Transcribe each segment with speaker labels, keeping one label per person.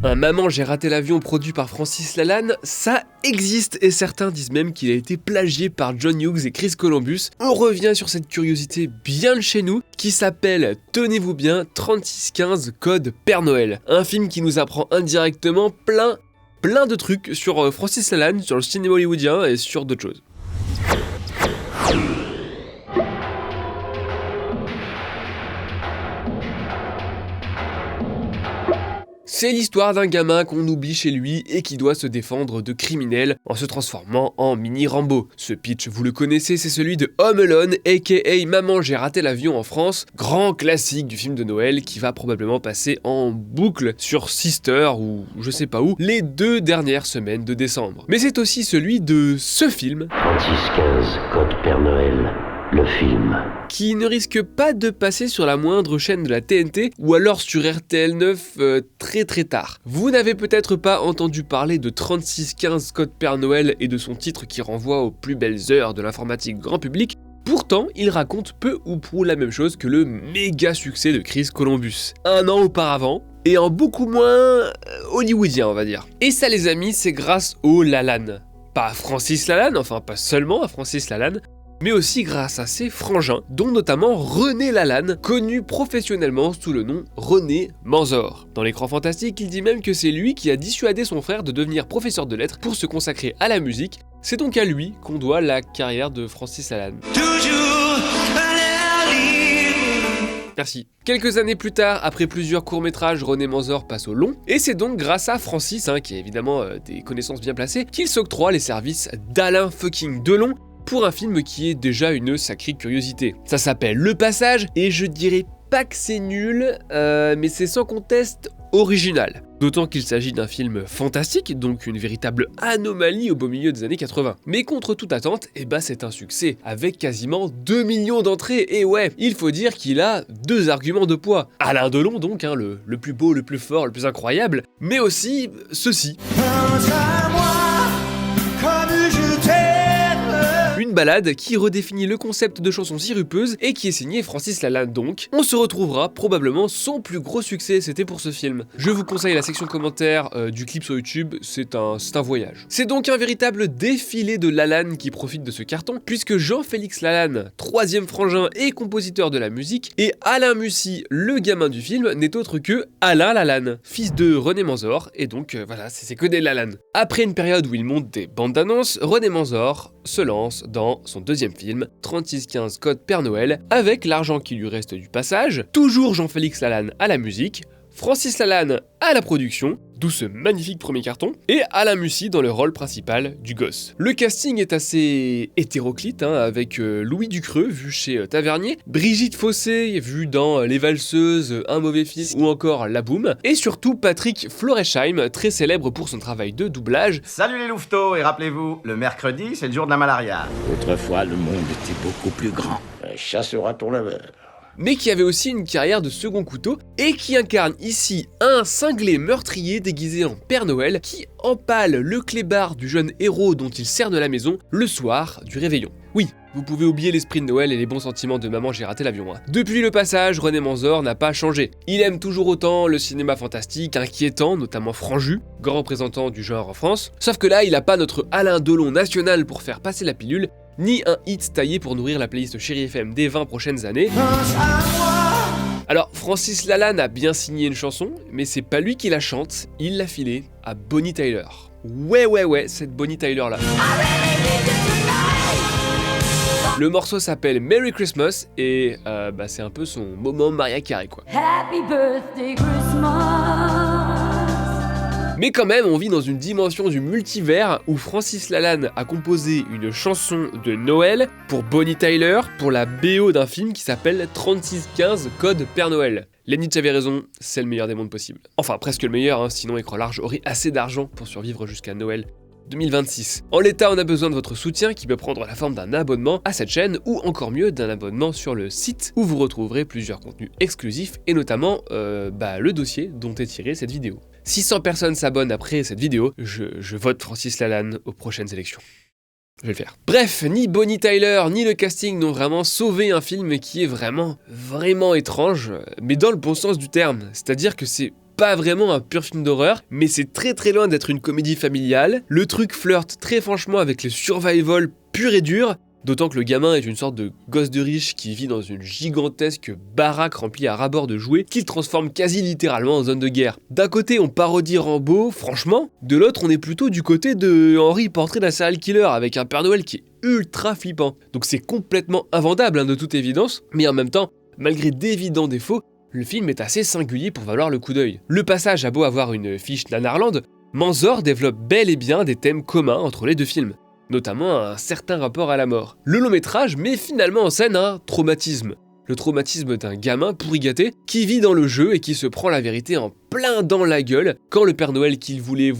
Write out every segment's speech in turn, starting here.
Speaker 1: Un Maman j'ai raté l'avion produit par Francis Lalanne, ça existe et certains disent même qu'il a été plagié par John Hughes et Chris Columbus. On revient sur cette curiosité bien de chez nous qui s'appelle, tenez-vous bien, 3615 Code Père Noël. Un film qui nous apprend indirectement plein de trucs sur Francis Lalanne, sur le cinéma hollywoodien et sur d'autres choses. C'est l'histoire d'un gamin qu'on oublie chez lui et qui doit se défendre de criminels en se transformant en mini Rambo. Ce pitch, vous le connaissez, c'est celui de Home Alone, aka Maman j'ai raté l'avion en France, grand classique du film de Noël qui va probablement passer en boucle sur Sister ou je sais pas où, les 2 dernières semaines de décembre. Mais c'est aussi celui de ce film,
Speaker 2: 3615 Code Père Noël. Le film.
Speaker 1: Qui ne risque pas de passer sur la moindre chaîne de la TNT ou alors sur RTL 9 très tard. Vous n'avez peut-être pas entendu parler de 3615 Code Père Noël et de son titre qui renvoie aux plus belles heures de l'informatique grand public. Pourtant, il raconte peu ou prou la même chose que le méga succès de Chris Columbus. 1 an auparavant, et en beaucoup moins hollywoodien on va dire. Et ça les amis, c'est grâce au Lalanne. Pas à Francis Lalanne, enfin pas seulement à Francis Lalanne, mais aussi grâce à ses frangins, dont notamment René Lalanne, connu professionnellement sous le nom René Manzor. Dans L'écran fantastique, il dit même que c'est lui qui a dissuadé son frère de devenir professeur de lettres pour se consacrer à la musique. C'est donc à lui qu'on doit la carrière de Francis Lalanne. Merci. Quelques années plus tard, après plusieurs courts-métrages, René Manzor passe au long, et c'est donc grâce à Francis, qui a évidemment des connaissances bien placées, qu'il s'octroie les services d'Alain fucking Delon, pour un film qui est déjà une sacrée curiosité. Ça s'appelle Le Passage, et je dirais pas que c'est nul, mais c'est sans conteste original. D'autant qu'il s'agit d'un film fantastique, donc une véritable anomalie au beau milieu des années 80. Mais contre toute attente, c'est un succès, avec quasiment 2 millions d'entrées, et ouais, il faut dire qu'il a 2 arguments de poids. Alain Delon donc, le plus beau, le plus fort, le plus incroyable, mais aussi ceci. Une balade qui redéfinit le concept de chanson sirupeuse et qui est signée Francis Lalanne donc. On se retrouvera probablement son plus gros succès, c'était pour ce film. Je vous conseille la section commentaires du clip sur YouTube, c'est un voyage. C'est donc un véritable défilé de Lalanne qui profite de ce carton, puisque Jean-Félix Lalanne, 3e frangin et compositeur de la musique, et Alain Mussy, le gamin du film, n'est autre que Alain Lalanne, fils de René Manzor, et donc voilà, c'est que des Lalanne. Après une période où il monte des bandes d'annonces, René Manzor se lance dans son 2e film, 3615 Code Père Noël, avec l'argent qui lui reste du passage, toujours Jean-Félix Lalanne à la musique, Francis Lalanne à la production, d'où ce magnifique premier carton, et Alain Mussy dans le rôle principal du gosse. Le casting est assez hétéroclite, avec Louis Ducreux, vu chez Tavernier, Brigitte Fossé, vue dans Les Valseuses, Un mauvais fils, ou encore La Boum, et surtout Patrick Floresheim, très célèbre pour son travail de doublage.
Speaker 3: Salut les louveteaux, et rappelez-vous, le mercredi, c'est le jour de la malaria.
Speaker 4: Autrefois, le monde était beaucoup plus grand.
Speaker 2: Un chat sera ton laveur.
Speaker 1: Mais qui avait aussi une carrière de second couteau et qui incarne ici un cinglé meurtrier déguisé en Père Noël qui empale le clébard du jeune héros dont il cerne la maison le soir du réveillon. Oui, vous pouvez oublier l'esprit de Noël et les bons sentiments de Maman j'ai raté l'avion. Depuis Le Passage, René Manzor n'a pas changé. Il aime toujours autant le cinéma fantastique, inquiétant, notamment Franju, grand représentant du genre en France. Sauf que là, il a pas notre Alain Delon national pour faire passer la pilule, ni un hit taillé pour nourrir la playlist Chéri FM des 20 prochaines années. Alors, Francis Lalanne a bien signé une chanson, mais c'est pas lui qui la chante, il l'a filée à Bonnie Tyler. Ouais, cette Bonnie Tyler là. Le morceau s'appelle Merry Christmas et c'est un peu son moment Mariah Carey quoi.
Speaker 5: Happy birthday Christmas.
Speaker 1: Mais quand même, on vit dans une dimension du multivers où Francis Lalanne a composé une chanson de Noël pour Bonnie Tyler pour la BO d'un film qui s'appelle 3615 Code Père Noël. Lenny avait raison, c'est le meilleur des mondes possibles. Enfin, presque le meilleur, sinon Écran Large aurait assez d'argent pour survivre jusqu'à Noël 2026. En l'état, on a besoin de votre soutien qui peut prendre la forme d'un abonnement à cette chaîne ou encore mieux d'un abonnement sur le site où vous retrouverez plusieurs contenus exclusifs et notamment le dossier dont est tirée cette vidéo. 600 personnes s'abonnent après cette vidéo, je vote Francis Lalanne aux prochaines élections. Je vais le faire. Bref, ni Bonnie Tyler ni le casting n'ont vraiment sauvé un film qui est vraiment étrange, mais dans le bon sens du terme. C'est-à-dire que c'est pas vraiment un pur film d'horreur, mais c'est très loin d'être une comédie familiale. Le truc flirte très franchement avec le survival pur et dur, d'autant que le gamin est une sorte de gosse de riche qui vit dans une gigantesque baraque remplie à ras-bord de jouets qu'il transforme quasi littéralement en zone de guerre. D'un côté on parodie Rambo, franchement, de l'autre on est plutôt du côté de Henry, portrait d'un serial killer, avec un Père Noël qui est ultra flippant. Donc c'est complètement invendable de toute évidence, mais en même temps, malgré d'évidents défauts, le film est assez singulier pour valoir le coup d'œil. Le passage a beau avoir une fiche nanarland, Manzor développe bel et bien des thèmes communs entre les deux films, notamment un certain rapport à la mort. Le long métrage met finalement en scène un traumatisme. Le traumatisme d'un gamin pourri gâté qui vit dans le jeu et qui se prend la vérité en plein dans la gueule quand le Père Noël qu'il voulait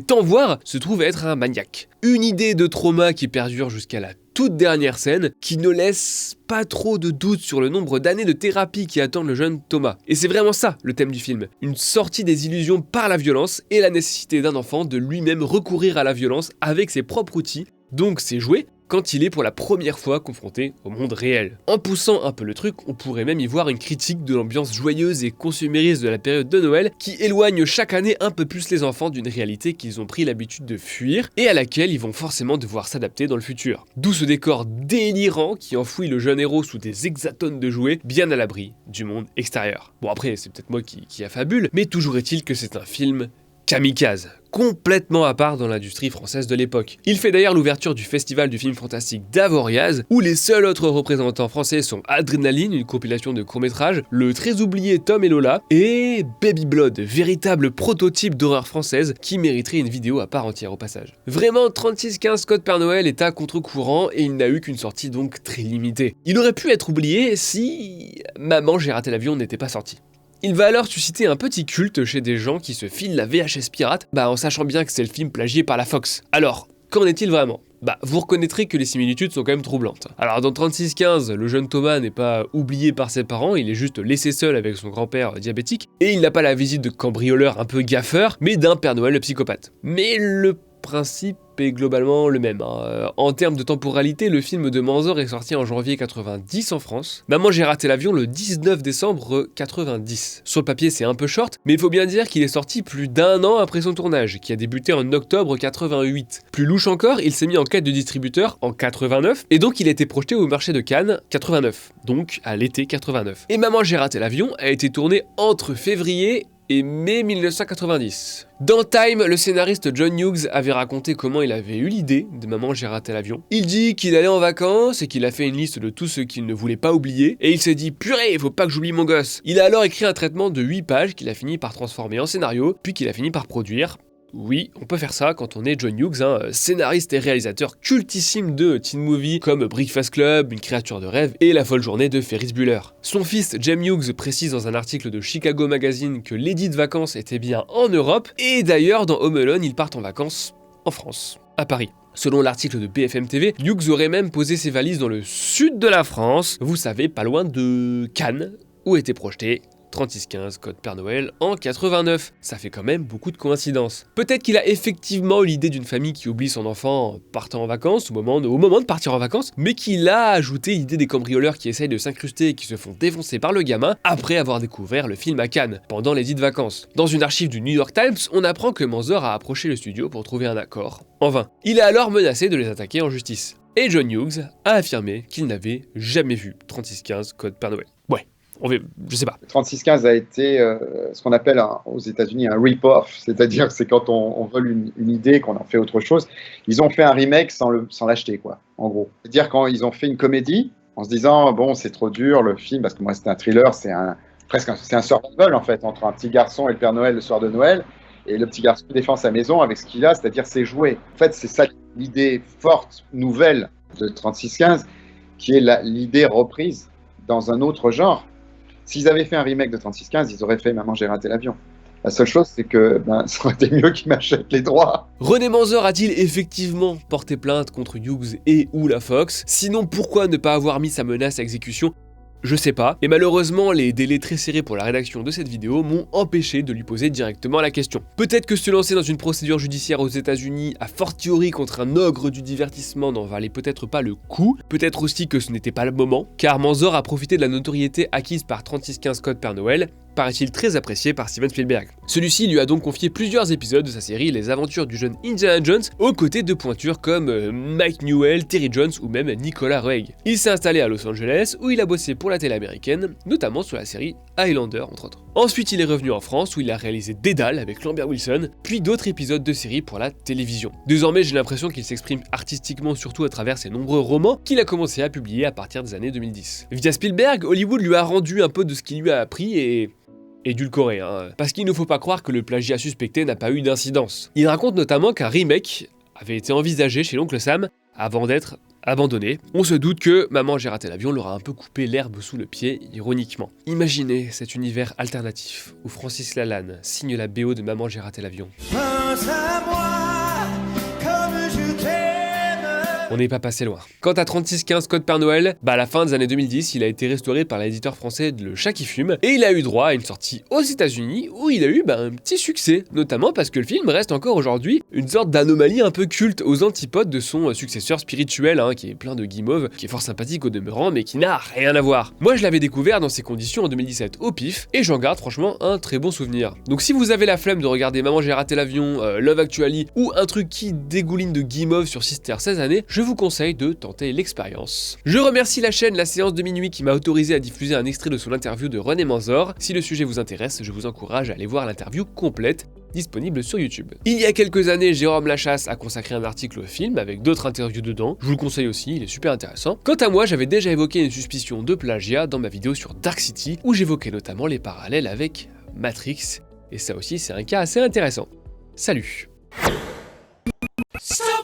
Speaker 1: tant voir, se trouve être un maniaque. Une idée de trauma qui perdure jusqu'à la toute dernière scène, qui ne laisse pas trop de doute sur le nombre d'années de thérapie qui attendent le jeune Thomas. Et c'est vraiment ça le thème du film, une sortie des illusions par la violence et la nécessité d'un enfant de lui-même recourir à la violence avec ses propres outils, donc ses jouets, quand il est pour la première fois confronté au monde réel. En poussant un peu le truc, on pourrait même y voir une critique de l'ambiance joyeuse et consumériste de la période de Noël qui éloigne chaque année un peu plus les enfants d'une réalité qu'ils ont pris l'habitude de fuir et à laquelle ils vont forcément devoir s'adapter dans le futur. D'où ce décor délirant qui enfouit le jeune héros sous des hexatones de jouets bien à l'abri du monde extérieur. Bon après, c'est peut-être moi qui affabule, mais toujours est-il que c'est un film kamikaze, complètement à part dans l'industrie française de l'époque. Il fait d'ailleurs l'ouverture du festival du film fantastique d'Avoriaz, où les seuls autres représentants français sont Adrénaline, une compilation de courts-métrages, le très oublié Tom et Lola, et Baby Blood, véritable prototype d'horreur française qui mériterait une vidéo à part entière au passage. Vraiment, 3615 Code Père Noël est à contre-courant et il n'a eu qu'une sortie donc très limitée. Il aurait pu être oublié si Maman j'ai raté l'avion n'était pas sorti. Il va alors susciter un petit culte chez des gens qui se filent la VHS pirate, en sachant bien que c'est le film plagié par la Fox. Alors, qu'en est-il vraiment ? Vous reconnaîtrez que les similitudes sont quand même troublantes. Alors dans 3615, le jeune Thomas n'est pas oublié par ses parents, il est juste laissé seul avec son grand-père diabétique, et il n'a pas la visite de cambrioleur un peu gaffeur, mais d'un Père Noël psychopathe. Mais le principe est globalement le même. En termes de temporalité, le film de Manzor est sorti en janvier 90 en France. Maman j'ai raté l'avion le 19 décembre 90. Sur le papier c'est un peu short, mais il faut bien dire qu'il est sorti plus d'1 an après son tournage, qui a débuté en octobre 88. Plus louche encore, il s'est mis en quête de distributeur en 89, et donc il a été projeté au marché de Cannes 89, donc à l'été 89. Et Maman j'ai raté l'avion a été tourné entre février et mai 1990. Dans Time, le scénariste John Hughes avait raconté comment il avait eu l'idée de Maman j'ai raté l'avion. Il dit qu'il allait en vacances et qu'il a fait une liste de tout ce qu'il ne voulait pas oublier, et il s'est dit purée, faut pas que j'oublie mon gosse. Il a alors écrit un traitement de 8 pages qu'il a fini par transformer en scénario, puis qu'il a fini par produire. Oui, on peut faire ça quand on est John Hughes, scénariste et réalisateur cultissime de teen movies comme Breakfast Club, Une créature de rêve et La folle journée de Ferris Bueller. Son fils James Hughes précise dans un article de Chicago Magazine que l'édit de vacances était bien en Europe, et d'ailleurs dans Home Alone, ils partent en vacances en France, à Paris. Selon l'article de BFM TV, Hughes aurait même posé ses valises dans le sud de la France, vous savez, pas loin de Cannes, où était projeté 3615 Code Père Noël en 89. Ça fait quand même beaucoup de coïncidences. Peut-être qu'il a effectivement eu l'idée d'une famille qui oublie son enfant en partant en vacances, au moment de partir en vacances, mais qu'il a ajouté l'idée des cambrioleurs qui essayent de s'incruster et qui se font défoncer par le gamin après avoir découvert le film à Cannes, pendant les dites vacances. Dans une archive du New York Times, on apprend que Manzor a approché le studio pour trouver un accord. En vain. Il a alors menacé de les attaquer en justice. Et John Hughes a affirmé qu'il n'avait jamais vu 3615 Code Père Noël. Ouais. Je sais pas.
Speaker 6: 3615 a été ce qu'on appelle aux États-Unis un rip-off, c'est-à-dire c'est quand on vole une idée, qu'on en fait autre chose. Ils ont fait un remake sans l'acheter, quoi, en gros. C'est-à-dire quand ils ont fait une comédie, en se disant, bon, c'est trop dur, le film, parce que moi c'était un thriller, c'est un survival en fait, entre un petit garçon et le Père Noël le soir de Noël, et le petit garçon défend sa maison avec ce qu'il a, c'est-à-dire ses jouets. En fait, c'est ça l'idée forte, nouvelle de 3615, qui est l'idée reprise dans un autre genre. S'ils avaient fait un remake de 3615, ils auraient fait Maman j'ai raté l'avion. La seule chose, c'est que ça aurait été mieux qu'ils m'achètent les droits.
Speaker 1: René Manzor a-t-il effectivement porté plainte contre Hughes et ou la Fox ? Sinon, pourquoi ne pas avoir mis sa menace à exécution ? Je sais pas, et malheureusement les délais très serrés pour la rédaction de cette vidéo m'ont empêché de lui poser directement la question. Peut-être que se lancer dans une procédure judiciaire aux États-Unis, a fortiori contre un ogre du divertissement, n'en valait peut-être pas le coup, peut-être aussi que ce n'était pas le moment, car Manzor a profité de la notoriété acquise par 3615 Code Père Noël paraît-il très apprécié par Steven Spielberg. Celui-ci lui a donc confié plusieurs épisodes de sa série Les Aventures du jeune Indiana Jones, aux côtés de pointures comme Mike Newell, Terry Jones ou même Nicolas Roeg. Il s'est installé à Los Angeles où il a bossé pour la télé américaine, notamment sur la série Highlander entre autres. Ensuite il est revenu en France où il a réalisé Dédale avec Lambert Wilson, puis d'autres épisodes de série pour la télévision. Désormais j'ai l'impression qu'il s'exprime artistiquement surtout à travers ses nombreux romans qu'il a commencé à publier à partir des années 2010. Via Spielberg, Hollywood lui a rendu un peu de ce qu'il lui a appris et édulcoré, parce qu'il ne faut pas croire que le plagiat suspecté n'a pas eu d'incidence. Il raconte notamment qu'un remake avait été envisagé chez l'oncle Sam avant d'être abandonné. On se doute que Maman j'ai raté l'avion leur a un peu coupé l'herbe sous le pied, ironiquement. Imaginez cet univers alternatif où Francis Lalanne signe la BO de Maman j'ai raté l'avion.
Speaker 7: Pense à moi comme je t'aime.
Speaker 1: On n'est pas passé loin. Quant à 3615 Code Père Noël, à la fin des années 2010, il a été restauré par l'éditeur français de Le Chat qui fume, et il a eu droit à une sortie aux États-Unis où il a eu un petit succès, notamment parce que le film reste encore aujourd'hui une sorte d'anomalie un peu culte aux antipodes de son successeur spirituel, qui est plein de guimauve, qui est fort sympathique au demeurant, mais qui n'a rien à voir. Moi je l'avais découvert dans ces conditions en 2017 au pif, et j'en garde franchement un très bon souvenir. Donc si vous avez la flemme de regarder Maman j'ai raté l'avion, Love Actually, ou un truc qui dégouline de guimauve sur Sister 16 années, je vous conseille de tenter l'expérience. Je remercie la chaîne La Séance de Minuit qui m'a autorisé à diffuser un extrait de son interview de René Manzor. Si le sujet vous intéresse, je vous encourage à aller voir l'interview complète, disponible sur YouTube. Il y a quelques années, Jérôme Lachasse a consacré un article au film avec d'autres interviews dedans. Je vous le conseille aussi, il est super intéressant. Quant à moi, j'avais déjà évoqué une suspicion de plagiat dans ma vidéo sur Dark City, où j'évoquais notamment les parallèles avec Matrix. Et ça aussi, c'est un cas assez intéressant. Salut!
Speaker 7: Stop!